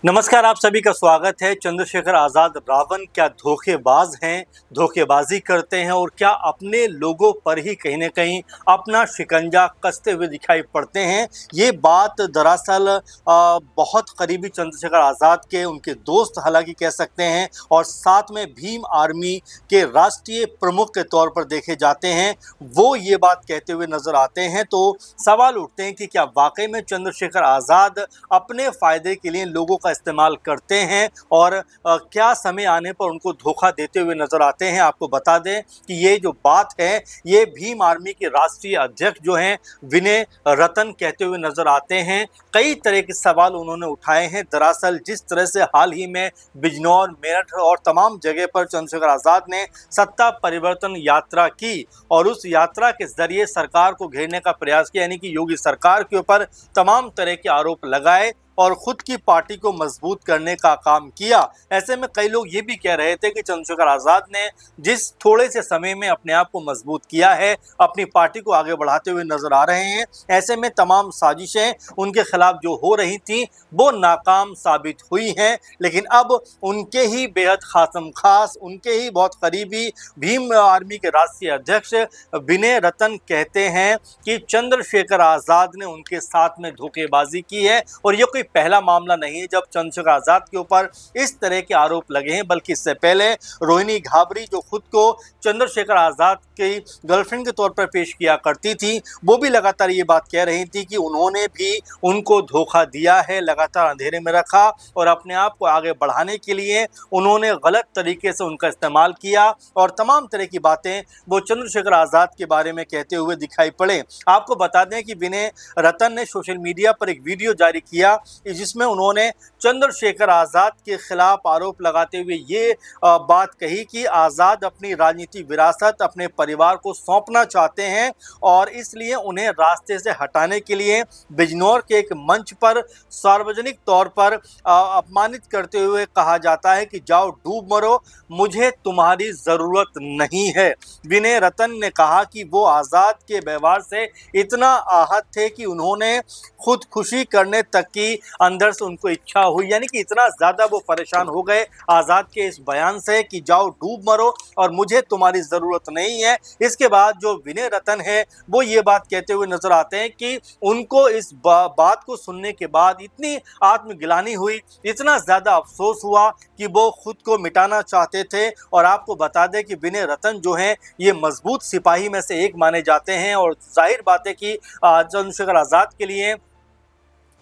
नमस्कार, आप सभी का स्वागत है। चंद्रशेखर आज़ाद रावण क्या धोखेबाज हैं, धोखेबाजी करते हैं और क्या अपने लोगों पर ही कहीं न कहीं अपना शिकंजा कसते हुए दिखाई पड़ते हैं। ये बात दरअसल बहुत करीबी चंद्रशेखर आज़ाद के उनके दोस्त हालांकि कह सकते हैं और साथ में भीम आर्मी के राष्ट्रीय प्रमुख के तौर पर देखे जाते हैं, वो ये बात कहते हुए नज़र आते हैं। तो सवाल उठते हैं कि क्या वाकई में चंद्रशेखर आज़ाद अपने फ़ायदे के लिए लोगों का इस्तेमाल करते हैं और क्या समय आने पर उनको धोखा देते हुए नजर आते हैं। आपको बता दें कि ये जो बात है ये भीम आर्मी के राष्ट्रीय अध्यक्ष जो हैं विनय रतन कहते हुए नजर आते हैं। कई तरह के सवाल उन्होंने उठाए हैं। दरअसल जिस तरह से हाल ही में बिजनौर, मेरठ और तमाम जगह पर चंद्रशेखर आज़ाद ने सत्ता परिवर्तन यात्रा की और उस यात्रा के जरिए सरकार को घेरने का प्रयास किया, यानी कि योगी सरकार के ऊपर तमाम तरह के आरोप लगाए और खुद की पार्टी को मजबूत करने का काम किया। ऐसे में कई लोग ये भी कह रहे थे कि चंद्रशेखर आज़ाद ने जिस थोड़े से समय में अपने आप को मजबूत किया है, अपनी पार्टी को आगे बढ़ाते हुए नजर आ रहे हैं। ऐसे में तमाम साजिशें उनके खिलाफ जो हो रही थी वो नाकाम साबित हुई हैं। लेकिन अब उनके ही बेहद खासम खास, उनके ही बहुत करीबी भीम आर्मी के राष्ट्रीय अध्यक्ष विनय रतन कहते हैं कि चंद्रशेखर आज़ाद ने उनके साथ में धोखेबाजी की है। और ये कोई पहला मामला नहीं है जब चंद्रशेखर आज़ाद के ऊपर इस तरह के आरोप लगे हैं, बल्कि इससे पहले रोहिणी घाबरी जो खुद को चंद्रशेखर आज़ाद की गर्लफ्रेंड के तौर पर पेश किया करती थी, वो भी लगातार ये बात कह रही थी कि उन्होंने भी उनको धोखा दिया है, लगातार अंधेरे में रखा और अपने आप को आगे बढ़ाने के लिए उन्होंने गलत तरीके से उनका इस्तेमाल किया और तमाम तरह की बातें वो चंद्रशेखर आज़ाद के बारे में कहते हुए दिखाई पड़े। आपको बता दें कि विनय रतन ने सोशल मीडिया पर एक वीडियो जारी किया जिसमें उन्होंने चंद्रशेखर आज़ाद के खिलाफ आरोप लगाते हुए ये बात कही कि आज़ाद अपनी राजनीतिक विरासत अपने परिवार को सौंपना चाहते हैं और इसलिए उन्हें रास्ते से हटाने के लिए बिजनौर के एक मंच पर सार्वजनिक तौर पर अपमानित करते हुए कहा जाता है कि जाओ डूब मरो, मुझे तुम्हारी ज़रूरत नहीं है। विनय रतन ने कहा कि वो आज़ाद के व्यवहार से इतना आहत थे कि उन्होंने खुदकुशी करने तक की अंदर से उनको इच्छा हुई, यानी कि इतना ज़्यादा वो परेशान हो गए आज़ाद के इस बयान से कि जाओ डूब मरो और मुझे तुम्हारी ज़रूरत नहीं है। इसके बाद जो विनय रतन है वो ये बात कहते हुए नजर आते हैं कि उनको इस बात को सुनने के बाद इतनी आत्मग्लानि हुई, इतना ज़्यादा अफसोस हुआ कि वो खुद को मिटाना चाहते थे। और आपको बता दें कि विनय रतन जो हैं ये मजबूत सिपाही में से एक माने जाते हैं और जाहिर बात है कि चंद्रशेखर आज़ाद के लिए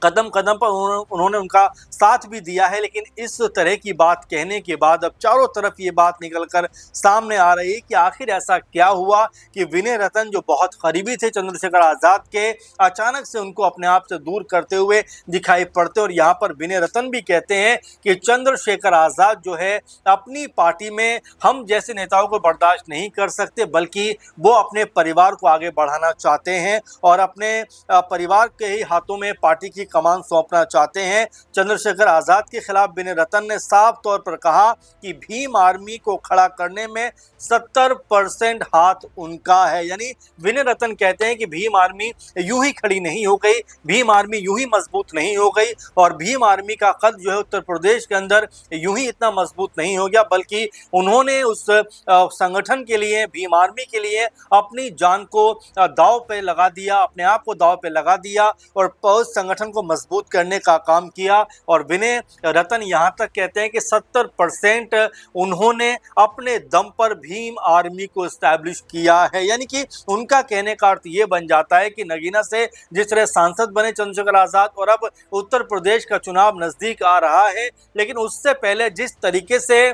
कदम कदम पर उन्होंने उनका साथ भी दिया है। लेकिन इस तरह की बात कहने के बाद अब चारों तरफ ये बात निकलकर सामने आ रही है कि आखिर ऐसा क्या हुआ कि विनय रतन जो बहुत करीबी थे चंद्रशेखर आज़ाद के, अचानक से उनको अपने आप से दूर करते हुए दिखाई पड़ते। और यहाँ पर विनय रतन भी कहते हैं कि चंद्रशेखर आज़ाद जो है अपनी पार्टी में हम जैसे नेताओं को बर्दाश्त नहीं कर सकते, बल्कि वो अपने परिवार को आगे बढ़ाना चाहते हैं और अपने परिवार के ही हाथों में पार्टी की कमान सौंपना चाहते हैं। चंद्रशेखर आज़ाद के खिलाफ विनय रतन ने साफ तौर पर कहा कि भीम आर्मी को खड़ा करने में 70% हाथ उनका है। यानी विनय रतन कहते हैं कि भीम आर्मी यूं ही खड़ी नहीं हो गई, भीम आर्मी यूं ही मजबूत नहीं हो गई और भीम आर्मी का कद जो है उत्तर प्रदेश के अंदर यूं ही इतना मजबूत नहीं हो गया, बल्कि उन्होंने उस संगठन के लिए, भीम आर्मी के लिए अपनी जान को दांव पे लगा दिया, अपने आप को दांव पे लगा दिया और उस संगठन को मजबूत करने का काम किया। और विनय रतन यहाँ तक कहते हैं कि 70% उन्होंने अपने दम पर भीम आर्मी को एस्टैब्लिश किया है। यानी कि उनका कहने का अर्थ ये बन जाता है कि नगीना से जिस तरह सांसद बने चंद्रशेखर आज़ाद और अब उत्तर प्रदेश का चुनाव नजदीक आ रहा है, लेकिन उससे पहले जिस तरीके से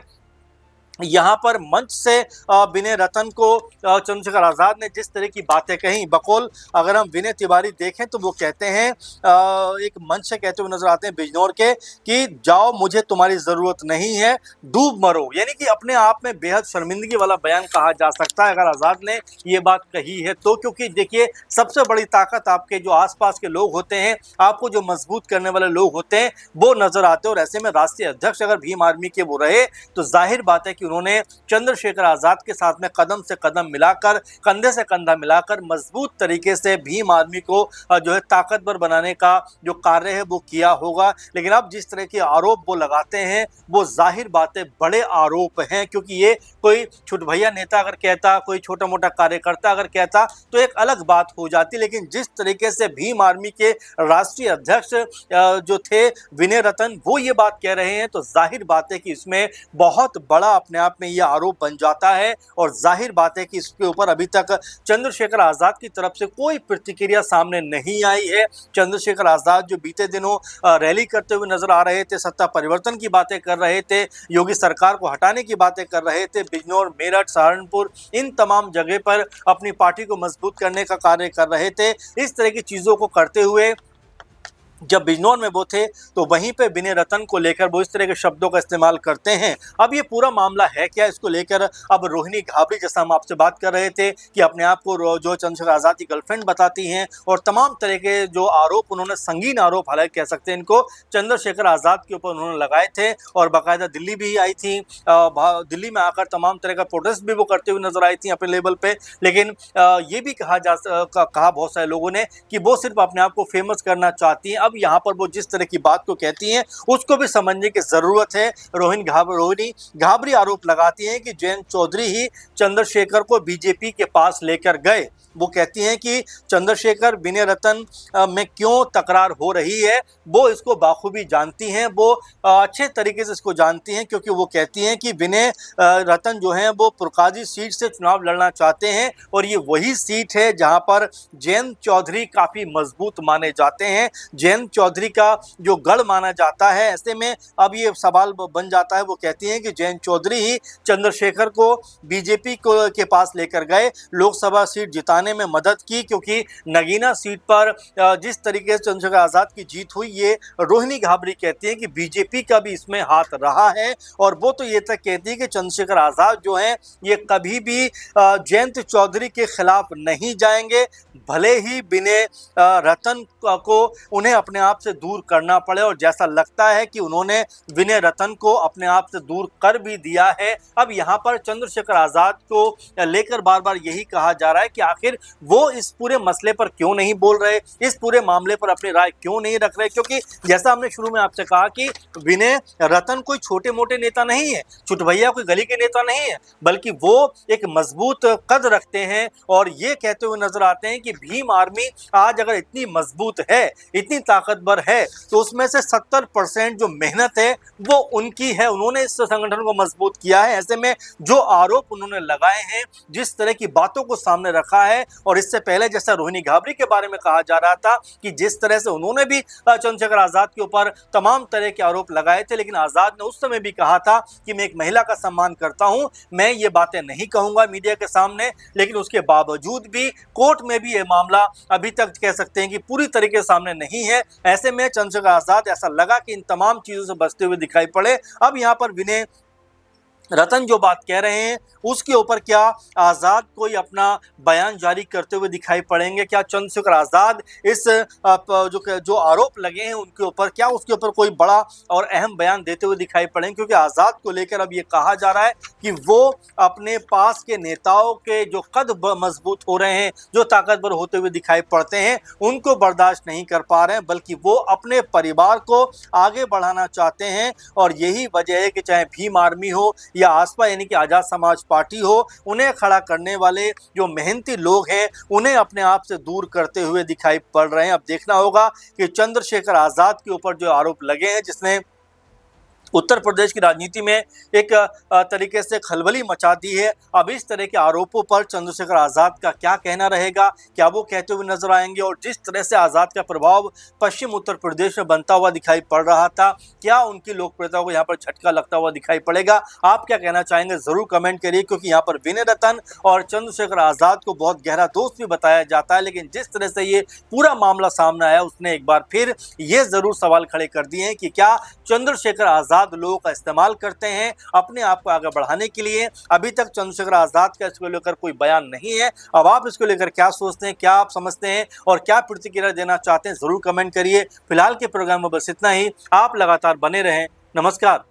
यहाँ पर मंच से विनय रतन को चंद्रशेखर आज़ाद ने जिस तरह की बातें कही, बकौल अगर हम विनय तिवारी देखें तो वो कहते हैं, एक मंच से कहते हुए नजर आते हैं बिजनौर के कि जाओ मुझे तुम्हारी ज़रूरत नहीं है, डूब मरो। यानी कि अपने आप में बेहद शर्मिंदगी वाला बयान कहा जा सकता है अगर आज़ाद ने ये बात कही है तो, क्योंकि देखिए सबसे बड़ी ताकत आपके जो आसपास के लोग होते हैं, आपको जो मजबूत करने वाले लोग होते हैं वो नजर आते हैं। और ऐसे में राष्ट्रीय अध्यक्ष अगर भीम आर्मी के वो रहे तो जाहिर बात है कि उन्होंने चंद्रशेखर आजाद के साथ में कदम से कदम मिलाकर, कंधे से कंधा मिलाकर मजबूत तरीके से भीम आर्मी को जो है ताकतवर बनाने का जो कार्य है वो किया होगा। लेकिन अब जिस तरह के आरोप वो लगाते हैं वो जाहिर बात है बड़े आरोप हैं, क्योंकि ये कोई छुटभैया नेता अगर कहता, कोई छोटा मोटा कार्यकर्ता अगर कहता तो एक अलग बात हो जाती। लेकिन जिस तरीके से भीम आर्मी के राष्ट्रीय अध्यक्ष जो थे विनय रतन वो ये बात कह रहे हैं, तो जाहिर बात है कि इसमें बहुत बड़ा अपने आप में यह आरोप बन जाता है। और जाहिर बात है कि इसके ऊपर अभी तक चंद्रशेखर आजाद की तरफ से कोई प्रतिक्रिया सामने नहीं आई है। चंद्रशेखर आजाद जो बीते दिनों रैली करते हुए नजर आ रहे थे, सत्ता परिवर्तन की बातें कर रहे थे, योगी सरकार को हटाने की बातें कर रहे थे, बिजनौर, मेरठ, सहारनपुर इन तमाम जगह पर अपनी पार्टी को मजबूत करने का कार्य कर रहे थे। इस तरह की चीजों को करते हुए जब बिजनौर में वो थे तो वहीं पे विनय रतन को लेकर वो इस तरह के शब्दों का इस्तेमाल करते हैं। अब ये पूरा मामला है क्या, इसको लेकर अब रोहिणी घाबरी, जैसा हम आपसे बात कर रहे थे कि अपने आप को जो चंद्रशेखर आजाद की गर्लफ्रेंड बताती हैं, और तमाम तरह के जो आरोप उन्होंने, संगीन आरोप हालांकि कह सकते हैं इनको, चंद्रशेखर आजाद के ऊपर उन्होंने लगाए थे। और बाकायदा दिल्ली भी आई थी, दिल्ली में आकर तमाम तरह का प्रोटेस्ट भी वो करते हुए नजर आई थी अपने लेवल पे। लेकिन ये भी कहा बहुत सारे लोगों ने कि वो सिर्फ अपने आप को फेमस करना चाहती हैं। अब यहाँ पर वो जिस तरह की बात को कहती हैं उसको भी समझने की जरूरत है। रोहिणी घाबरी आरोप लगाती हैं कि जयंत चौधरी ही चंद्रशेखर को बीजेपी के पास लेकर गए। वो कहती हैं कि चंद्रशेखर विनय रतन में क्यों तकरार हो रही है वो इसको बाखूबी जानती हैं, वो अच्छे तरीके से इसको जानती हैं, क्योंकि वो कहती हैं कि विनय रतन जो हैं वो पुरकाजी सीट से चुनाव लड़ना चाहते हैं, और ये वही सीट है जहां पर जयंत चौधरी काफ़ी मजबूत माने जाते हैं, जयंत चौधरी का जो गढ़ माना जाता है। ऐसे में अब ये सवाल बन जाता है, वो कहती हैं कि जयंत चौधरी ही चंद्रशेखर को बीजेपी के पास लेकर गए, लोकसभा सीट जिताने में मदद की, क्योंकि नगीना सीट पर जिस तरीके से चंद्रशेखर आजाद की जीत हुई, ये रोहिणी घाबरी कहती है कि बीजेपी का भी इसमें हाथ रहा है। और वो तो ये तक कहती है कि चंद्रशेखर आजाद जो हैं ये कभी भी जयंत चौधरी के खिलाफ नहीं जाएंगे, भले ही विनय रतन को उन्हें अपने आप से दूर करना पड़े। और जैसा लगता है कि उन्होंने विनय रतन को अपने आप से दूर कर भी दिया है। अब यहाँ पर चंद्रशेखर आजाद को लेकर बार बार यही कहा जा रहा है कि आखिर वो इस पूरे मसले पर क्यों नहीं बोल रहे, इस पूरे मामले पर अपनी राय क्यों नहीं रख रहे, क्योंकि जैसा हमने शुरू में आपसे कहा कि विनय रतन कोई छोटे मोटे नेता नहीं है, छुटभैया कोई गली के नेता नहीं है, बल्कि वो एक मजबूत कद रखते हैं। और ये कहते हुए नजर आते हैं कि भीम आर्मी आज अगर इतनी मजबूत है, इतनी ताकतवर है, तो उसमें से 70% जो मेहनत है वो उनकी है, उन्होंने इस संगठन को मजबूत किया है। ऐसे में जो आरोप उन्होंने लगाए हैं, जिस तरह की बातों को सामने रखा है, और इससे पहले जैसा रोहिणी घाबरी के बारे में कहा जा रहा था कि जिस तरह से उन्होंने भी चंद्रशेखर आजाद के ऊपर तमाम तरह के आरोप लगाए थे, लेकिन आजाद ने उस समय भी कहा था कि मैं एक महिला का सम्मान करता हूं, मैं ये बातें नहीं कहूंगा मीडिया के सामने। लेकिन उसके बावजूद भी कोर्ट में भी ये मामला अभी तक कह सकते हैं कि पूरी तरीके से सामने नहीं है। ऐसे में चंद्रशेखर आजाद ऐसा लगा कि इन तमाम चीजों से बचते हुए दिखाई पड़े। अब यहाँ पर विनय रतन जो बात कह रहे हैं उसके ऊपर क्या आजाद कोई अपना बयान जारी करते हुए दिखाई पड़ेंगे? क्या चंद्रशेखर आजाद इस जो आरोप लगे हैं उनके ऊपर, क्या उसके ऊपर कोई बड़ा और अहम बयान देते हुए दिखाई पड़ेंगे? क्योंकि आजाद को लेकर अब ये कहा जा रहा है कि वो अपने पास के नेताओं के जो कद मजबूत हो रहे हैं, जो ताकतवर होते हुए दिखाई पड़ते हैं, उनको बर्दाश्त नहीं कर पा रहे हैं, बल्कि वो अपने परिवार को आगे बढ़ाना चाहते हैं। और यही वजह है कि चाहे भीम आर्मी हो या आसपा यानी कि आजाद समाज पार्टी हो, उन्हें खड़ा करने वाले जो मेहनती लोग हैं उन्हें अपने आप से दूर करते हुए दिखाई पड़ रहे हैं। अब देखना होगा कि चंद्रशेखर आजाद के ऊपर जो आरोप लगे हैं, जिसने उत्तर प्रदेश की राजनीति में एक तरीके से खलबली मचा दी है, अब इस तरह के आरोपों पर चंद्रशेखर आजाद का क्या कहना रहेगा? क्या वो कहते हुए नजर आएंगे? और जिस तरह से आजाद का प्रभाव पश्चिम उत्तर प्रदेश में बनता हुआ दिखाई पड़ रहा था, क्या उनकी लोकप्रियता को यहाँ पर झटका लगता हुआ दिखाई पड़ेगा? आप क्या कहना चाहेंगे जरूर कमेंट करिए, क्योंकि यहाँ पर विनय रतन और चंद्रशेखर आजाद को बहुत गहरा दोस्त भी बताया जाता है। लेकिन जिस तरह से ये पूरा मामला सामने आया, उसने एक बार फिर ये जरूर सवाल खड़े कर दिए हैं कि क्या चंद्रशेखर आजाद लोगों का इस्तेमाल करते हैं अपने आप को आगे बढ़ाने के लिए? अभी तक चंद्रशेखर आजाद का इसको लेकर कोई बयान नहीं है। अब आप इसको लेकर क्या सोचते हैं, क्या आप समझते हैं और क्या प्रतिक्रिया देना चाहते हैं, जरूर कमेंट करिए। फिलहाल के प्रोग्राम में बस इतना ही। आप लगातार बने रहें। नमस्कार।